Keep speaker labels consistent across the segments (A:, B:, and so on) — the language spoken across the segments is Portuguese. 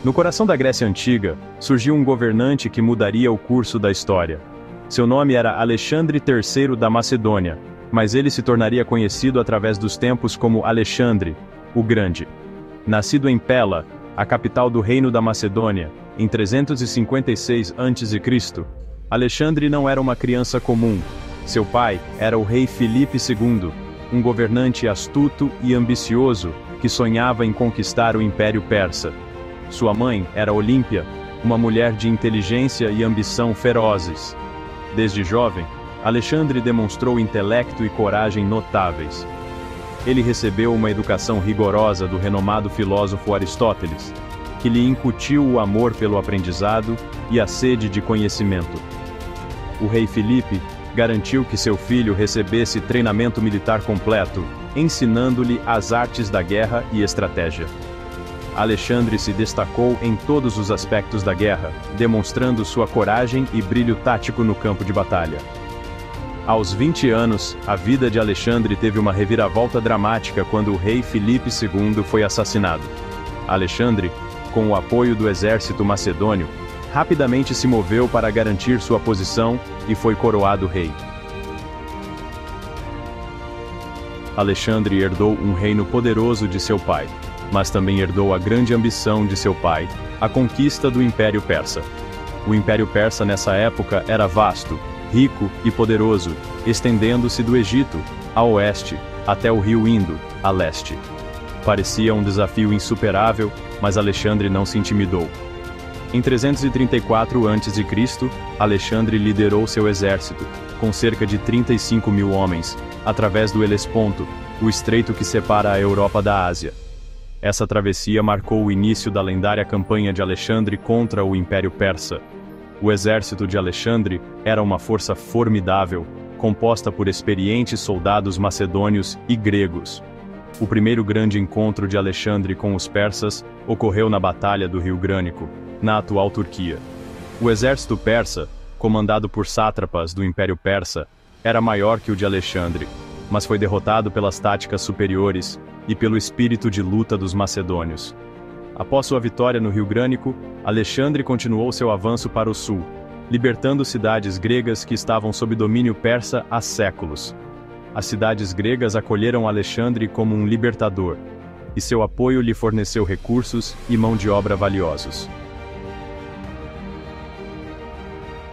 A: No coração da Grécia Antiga, surgiu um governante que mudaria o curso da história. Seu nome era Alexandre III da Macedônia, mas ele se tornaria conhecido através dos tempos como Alexandre, o Grande. Nascido em Pela, a capital do Reino da Macedônia, em 356 a.C., Alexandre não era uma criança comum. Seu pai era o rei Filipe II, um governante astuto e ambicioso que sonhava em conquistar o Império Persa. Sua mãe era Olímpia, uma mulher de inteligência e ambição ferozes. Desde jovem, Alexandre demonstrou intelecto e coragem notáveis. Ele recebeu uma educação rigorosa do renomado filósofo Aristóteles, que lhe incutiu o amor pelo aprendizado e a sede de conhecimento. O rei Filipe garantiu que seu filho recebesse treinamento militar completo, ensinando-lhe as artes da guerra e estratégia. Alexandre se destacou em todos os aspectos da guerra, demonstrando sua coragem e brilho tático no campo de batalha. Aos 20 anos, a vida de Alexandre teve uma reviravolta dramática quando o rei Filipe II foi assassinado. Alexandre, com o apoio do exército macedônio, rapidamente se moveu para garantir sua posição e foi coroado rei. Alexandre herdou um reino poderoso de seu pai, mas também herdou a grande ambição de seu pai, a conquista do Império Persa. O Império Persa nessa época era vasto, rico e poderoso, estendendo-se do Egito, a oeste, até o rio Indo, a leste. Parecia um desafio insuperável, mas Alexandre não se intimidou. Em 334 a.C., Alexandre liderou seu exército, com cerca de 35 mil homens, através do Helesponto, o estreito que separa a Europa da Ásia. Essa travessia marcou o início da lendária campanha de Alexandre contra o Império Persa. O exército de Alexandre era uma força formidável, composta por experientes soldados macedônios e gregos. O primeiro grande encontro de Alexandre com os persas ocorreu na Batalha do Rio Grânico, na atual Turquia. O exército persa, comandado por sátrapas do Império Persa, era maior que o de Alexandre, mas foi derrotado pelas táticas superiores e pelo espírito de luta dos macedônios. Após sua vitória no Rio Grânico, Alexandre continuou seu avanço para o sul, libertando cidades gregas que estavam sob domínio persa há séculos. As cidades gregas acolheram Alexandre como um libertador, e seu apoio lhe forneceu recursos e mão de obra valiosos.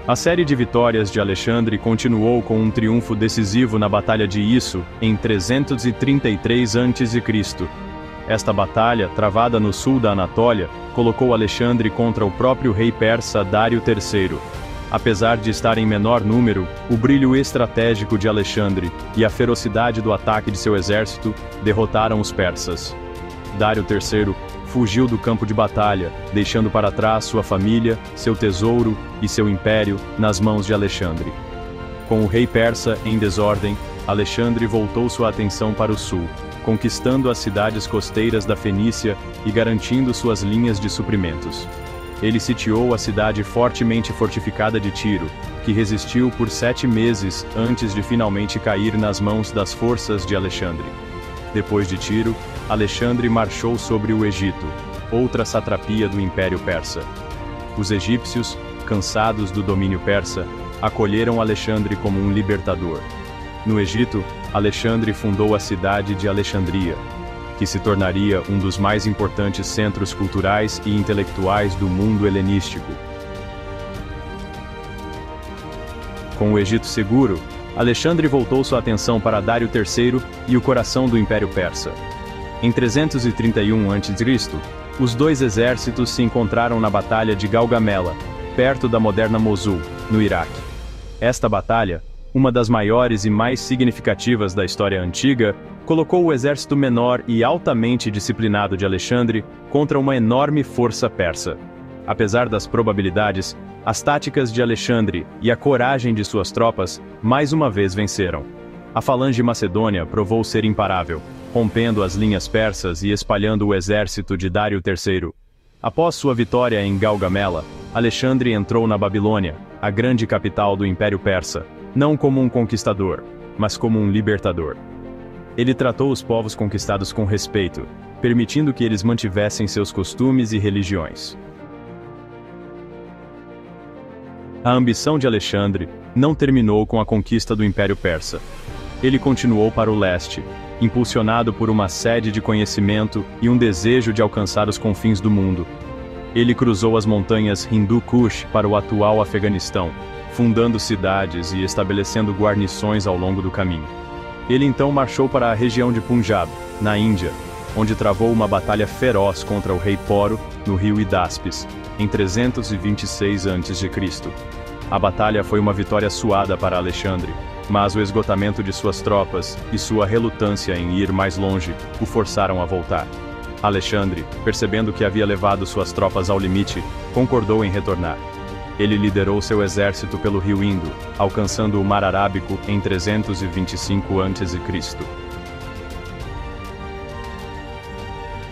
A: A série de vitórias de Alexandre continuou com um triunfo decisivo na Batalha de Isso, em 333 a.C. Esta batalha, travada no sul da Anatólia, colocou Alexandre contra o próprio rei persa Dário III. Apesar de estar em menor número, o brilho estratégico de Alexandre e a ferocidade do ataque de seu exército derrotaram os persas. Dário III fugiu do campo de batalha, deixando para trás sua família, seu tesouro e seu império nas mãos de Alexandre. Com o rei persa em desordem, Alexandre voltou sua atenção para o sul, conquistando as cidades costeiras da Fenícia e garantindo suas linhas de suprimentos. Ele sitiou a cidade fortemente fortificada de Tiro, que resistiu por 7 meses antes de finalmente cair nas mãos das forças de Alexandre. Depois de Tiro, Alexandre marchou sobre o Egito, outra satrapia do Império Persa. Os egípcios, cansados do domínio persa, acolheram Alexandre como um libertador. No Egito, Alexandre fundou a cidade de Alexandria, que se tornaria um dos mais importantes centros culturais e intelectuais do mundo helenístico. Com o Egito seguro, Alexandre voltou sua atenção para Dário III e o coração do Império Persa. Em 331 a.C., os dois exércitos se encontraram na Batalha de Gaugamela, perto da moderna Mosul, no Iraque. Esta batalha, uma das maiores e mais significativas da história antiga, colocou o exército menor e altamente disciplinado de Alexandre contra uma enorme força persa. Apesar das probabilidades, as táticas de Alexandre e a coragem de suas tropas mais uma vez venceram. A falange macedônia provou ser imparável, rompendo as linhas persas e espalhando o exército de Dário III. Após sua vitória em Gaugamela, Alexandre entrou na Babilônia, a grande capital do Império Persa, não como um conquistador, mas como um libertador. Ele tratou os povos conquistados com respeito, permitindo que eles mantivessem seus costumes e religiões. A ambição de Alexandre não terminou com a conquista do Império Persa. Ele continuou para o leste, impulsionado por uma sede de conhecimento e um desejo de alcançar os confins do mundo. Ele cruzou as montanhas Hindu Kush para o atual Afeganistão, fundando cidades e estabelecendo guarnições ao longo do caminho. Ele então marchou para a região de Punjab, na Índia, onde travou uma batalha feroz contra o rei Poro, no rio Hidáspes, em 326 a.C. A batalha foi uma vitória suada para Alexandre, mas o esgotamento de suas tropas e sua relutância em ir mais longe o forçaram a voltar. Alexandre, percebendo que havia levado suas tropas ao limite, concordou em retornar. Ele liderou seu exército pelo rio Indo, alcançando o Mar Arábico em 325 a.C.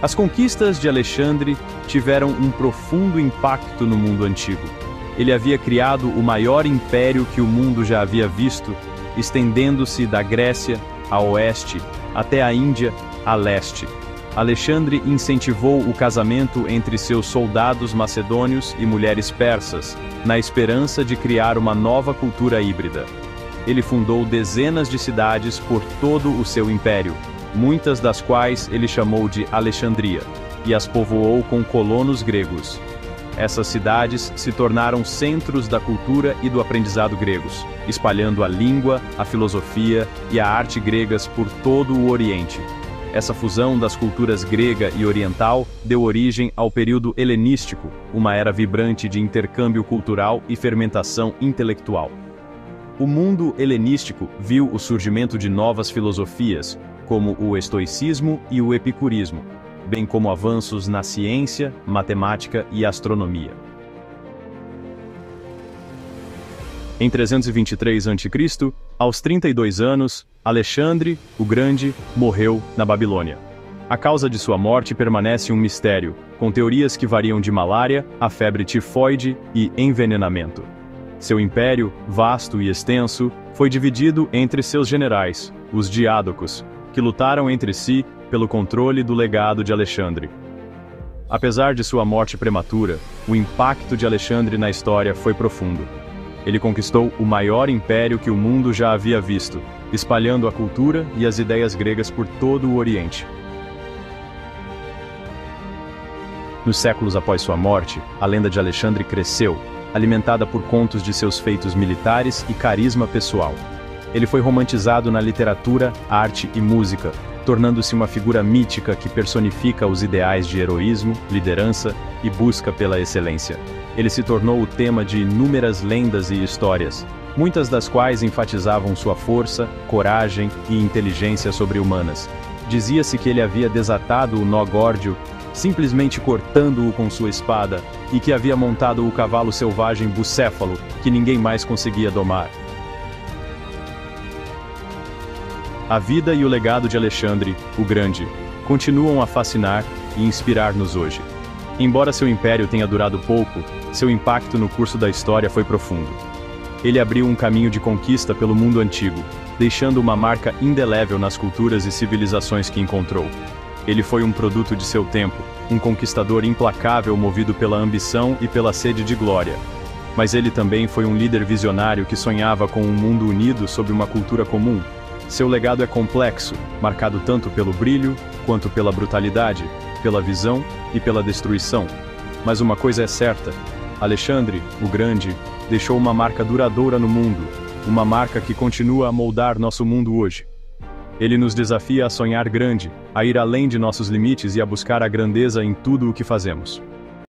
A: As conquistas de Alexandre tiveram um profundo impacto no mundo antigo. Ele havia criado o maior império que o mundo já havia visto, estendendo-se da Grécia, a oeste, até a Índia, a leste. Alexandre incentivou o casamento entre seus soldados macedônios e mulheres persas, na esperança de criar uma nova cultura híbrida. Ele fundou dezenas de cidades por todo o seu império, muitas das quais ele chamou de Alexandria, e as povoou com colonos gregos. Essas cidades se tornaram centros da cultura e do aprendizado gregos, espalhando a língua, a filosofia e a arte gregas por todo o Oriente. Essa fusão das culturas grega e oriental deu origem ao período helenístico, uma era vibrante de intercâmbio cultural e fermentação intelectual. O mundo helenístico viu o surgimento de novas filosofias, como o estoicismo e o epicurismo, bem como avanços na ciência, matemática e astronomia. Em 323 a.C., aos 32 anos, Alexandre, o Grande, morreu na Babilônia. A causa de sua morte permanece um mistério, com teorias que variam de malária a febre tifoide e envenenamento. Seu império, vasto e extenso, foi dividido entre seus generais, os diádocos, que lutaram entre si pelo controle do legado de Alexandre. Apesar de sua morte prematura, o impacto de Alexandre na história foi profundo. Ele conquistou o maior império que o mundo já havia visto, espalhando a cultura e as ideias gregas por todo o Oriente. Nos séculos após sua morte, a lenda de Alexandre cresceu, alimentada por contos de seus feitos militares e carisma pessoal. Ele foi romantizado na literatura, arte e música, tornando-se uma figura mítica que personifica os ideais de heroísmo, liderança e busca pela excelência. Ele se tornou o tema de inúmeras lendas e histórias, muitas das quais enfatizavam sua força, coragem e inteligência sobre-humanas. Dizia-se que ele havia desatado o nó górdio, simplesmente cortando-o com sua espada, e que havia montado o cavalo selvagem Bucéfalo, que ninguém mais conseguia domar. A vida e o legado de Alexandre, o Grande, continuam a fascinar e inspirar-nos hoje. Embora seu império tenha durado pouco, seu impacto no curso da história foi profundo. Ele abriu um caminho de conquista pelo mundo antigo, deixando uma marca indelével nas culturas e civilizações que encontrou. Ele foi um produto de seu tempo, um conquistador implacável movido pela ambição e pela sede de glória. Mas ele também foi um líder visionário que sonhava com um mundo unido sob uma cultura comum. Seu legado é complexo, marcado tanto pelo brilho, quanto pela brutalidade, pela visão e pela destruição. Mas uma coisa é certa: Alexandre, o Grande, deixou uma marca duradoura no mundo, uma marca que continua a moldar nosso mundo hoje. Ele nos desafia a sonhar grande, a ir além de nossos limites e a buscar a grandeza em tudo o que fazemos.